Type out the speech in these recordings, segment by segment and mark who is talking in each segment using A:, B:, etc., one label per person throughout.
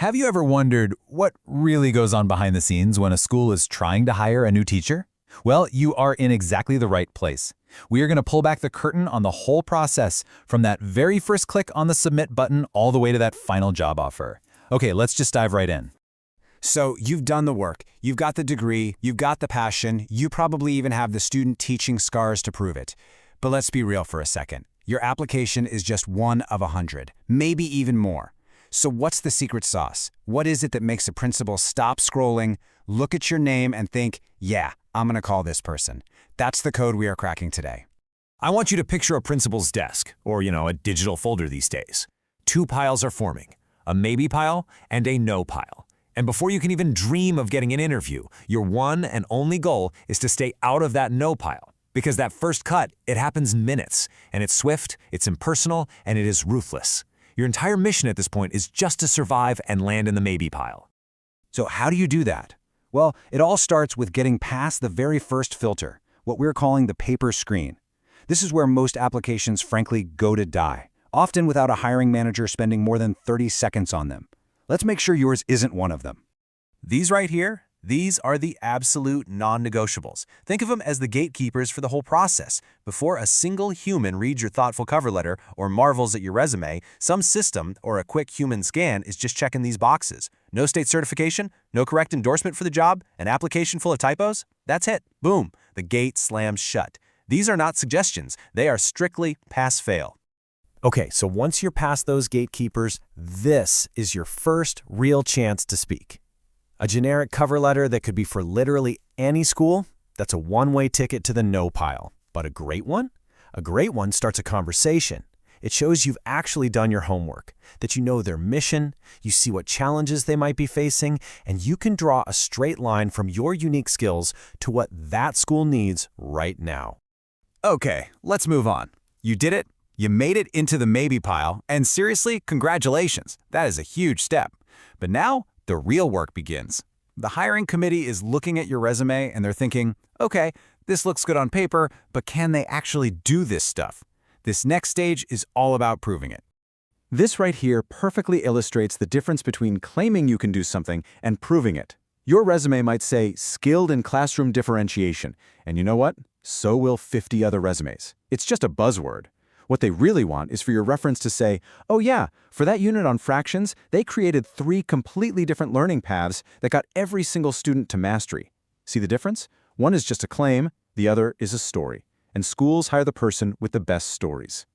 A: Have you ever wondered what really goes on behind the scenes when a school is trying to hire a new teacher? Well, you are in exactly the right place. We are going to pull back the curtain on the whole process, from that very first click on the submit button all the way to that final job offer. Okay, let's just dive right in.
B: So you've done the work, you've got the degree, you've got the passion, you probably even have the student teaching scars to prove it. But let's be real for a second. Your application is just one of 100, maybe even more. So what's the secret sauce? What is it that makes a principal stop scrolling, look at your name and think, yeah, I'm going to call this person? That's the code we are cracking today.
C: I want you to picture a principal's desk, or a digital folder these days. Two piles are forming, a maybe pile and a no pile. And before you can even dream of getting an interview, your one and only goal is to stay out of that no pile. Because that first cut, it happens in minutes, and it's swift, it's impersonal, and it is ruthless. Your entire mission at this point is just to survive and land in the maybe pile.
B: So how do you do that? Well, it all starts with getting past the very first filter, what we're calling the paper screen. This is where most applications frankly go to die, often without a hiring manager spending more than 30 seconds on them. Let's make sure yours isn't one of them.
D: These right here, these are the absolute non-negotiables. Think of them as the gatekeepers for the whole process. Before a single human reads your thoughtful cover letter or marvels at your resume, some system or a quick human scan is just checking these boxes. No state certification, no correct endorsement for the job, an application full of typos? That's it. Boom. The gate slams shut. These are not suggestions. They are strictly pass-fail.
E: Okay, so once you're past those gatekeepers, this is your first real chance to speak. A generic cover letter that could be for literally any school, that's a one-way ticket to the no pile. But a great one? A great one starts a conversation. It shows you've actually done your homework, that you know their mission, you see what challenges they might be facing, and you can draw a straight line from your unique skills to what that school needs right now.
B: Okay, let's move on. You did it. You made it into the maybe pile, and seriously, congratulations. That is a huge step. But now, the real work begins. The hiring committee is looking at your resume and they're thinking, okay, this looks good on paper, but can they actually do this stuff? This next stage is all about proving it. This right here perfectly illustrates the difference between claiming you can do something and proving it. Your resume might say skilled in classroom differentiation, and you know what? So will 50 other resumes. It's just a buzzword. What they really want is for your reference to say, oh yeah, for that unit on fractions, they created 3 completely different learning paths that got every single student to mastery. See the difference? One is just a claim, the other is a story. And schools hire the person with the best stories.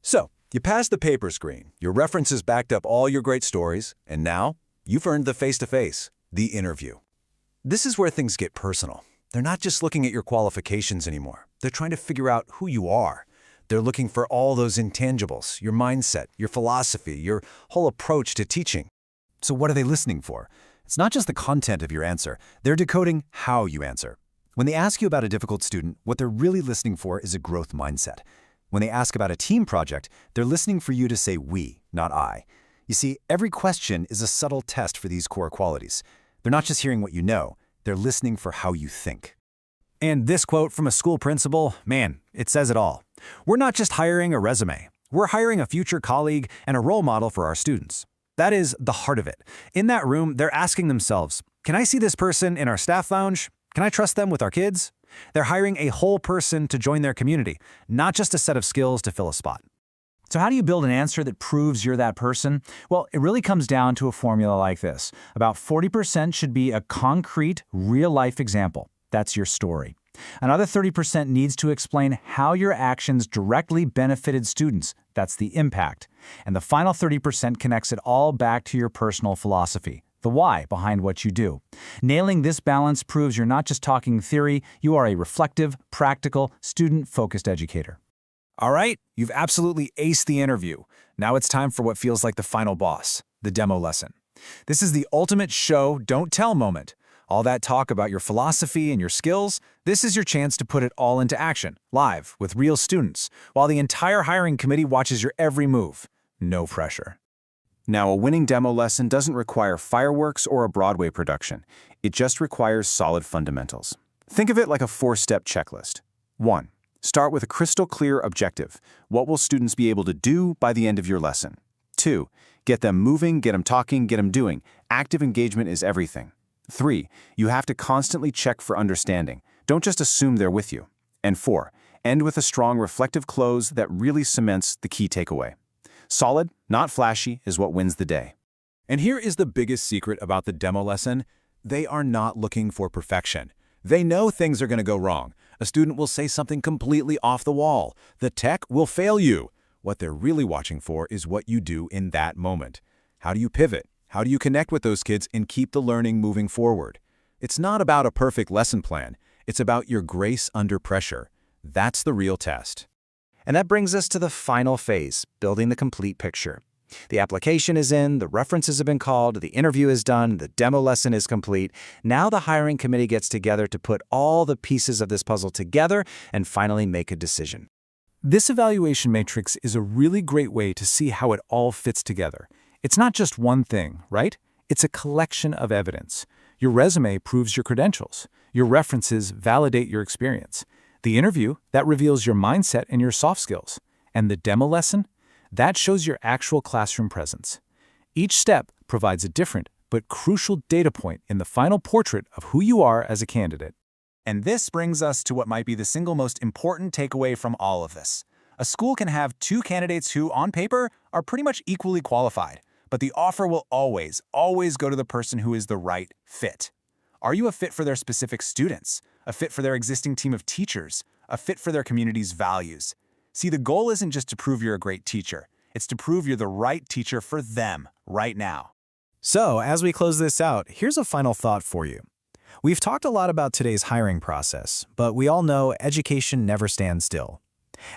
D: So, you passed the paper screen, your references backed up all your great stories, and now you've earned the face-to-face, the interview. This is where things get personal. They're not just looking at your qualifications anymore. They're trying to figure out who you are. They're looking for all those intangibles, your mindset, your philosophy, your whole approach to teaching. So what are they listening for? It's not just the content of your answer. They're decoding how you answer. When they ask you about a difficult student, what they're really listening for is a growth mindset. When they ask about a team project, they're listening for you to say we, not I. You see, every question is a subtle test for these core qualities. They're not just hearing what you know, they're listening for how you think. And this quote from a school principal, man, it says it all. We're not just hiring a resume. We're hiring a future colleague and a role model for our students. That is the heart of it. In that room, they're asking themselves, can I see this person in our staff lounge? Can I trust them with our kids? They're hiring a whole person to join their community, not just a set of skills to fill a spot.
F: So how do you build an answer that proves you're that person? Well, it really comes down to a formula like this. About 40% should be a concrete, real-life example. That's your story. Another 30% needs to explain how your actions directly benefited students. That's the impact. And the final 30% connects it all back to your personal philosophy, the why behind what you do. Nailing this balance proves you're not just talking theory, you are a reflective, practical, student-focused educator.
B: All right, you've absolutely aced the interview. Now it's time for what feels like the final boss, the demo lesson. This is the ultimate show, don't tell moment. All that talk about your philosophy and your skills, this is your chance to put it all into action, live, with real students, while the entire hiring committee watches your every move. No pressure. Now, a winning demo lesson doesn't require fireworks or a Broadway production. It just requires solid fundamentals. Think of it like a 4-step checklist. 1. Start with a crystal clear objective. What will students be able to do by the end of your lesson? 2.
E: Get them moving, get them talking, get them doing. Active engagement is everything. 3. You have to constantly check for understanding. Don't just assume they're with you. And 4. End with a strong reflective close that really cements the key takeaway. Solid, not flashy, is what wins the day.
B: And here is the biggest secret about the demo lesson. They are not looking for perfection. They know things are going to go wrong. A student will say something completely off the wall. The tech will fail you. What they're really watching for is what you do in that moment. How do you pivot? How do you connect with those kids and keep the learning moving forward? It's not about a perfect lesson plan. It's about your grace under pressure. That's the real test.
E: And that brings us to the final phase, building the complete picture. The application is in, the references have been called, the interview is done, the demo lesson is complete. Now the hiring committee gets together to put all the pieces of this puzzle together and finally make a decision.
A: This evaluation matrix is a really great way to see how it all fits together. It's not just one thing, right? It's a collection of evidence. Your resume proves your credentials. Your references validate your experience. The interview, that reveals your mindset and your soft skills. And the demo lesson, that shows your actual classroom presence. Each step provides a different but crucial data point in the final portrait of who you are as a candidate.
B: And this brings us to what might be the single most important takeaway from all of this. A school can have 2 candidates who, on paper, are pretty much equally qualified, but the offer will always go to the person who is the right fit. Are you a fit for their specific students? A fit for their existing team of teachers? A fit for their community's values? See, the goal isn't just to prove you're a great teacher. It's to prove you're the right teacher for them right now.
E: So, as we close this out, here's a final thought for you. We've talked a lot about today's hiring process, but we all know education never stands still.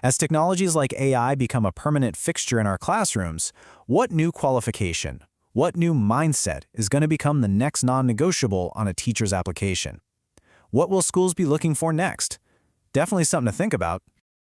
E: As technologies like AI become a permanent fixture in our classrooms, what new qualification, what new mindset is going to become the next non-negotiable on a teacher's application? What will schools be looking for next? Definitely something to think about.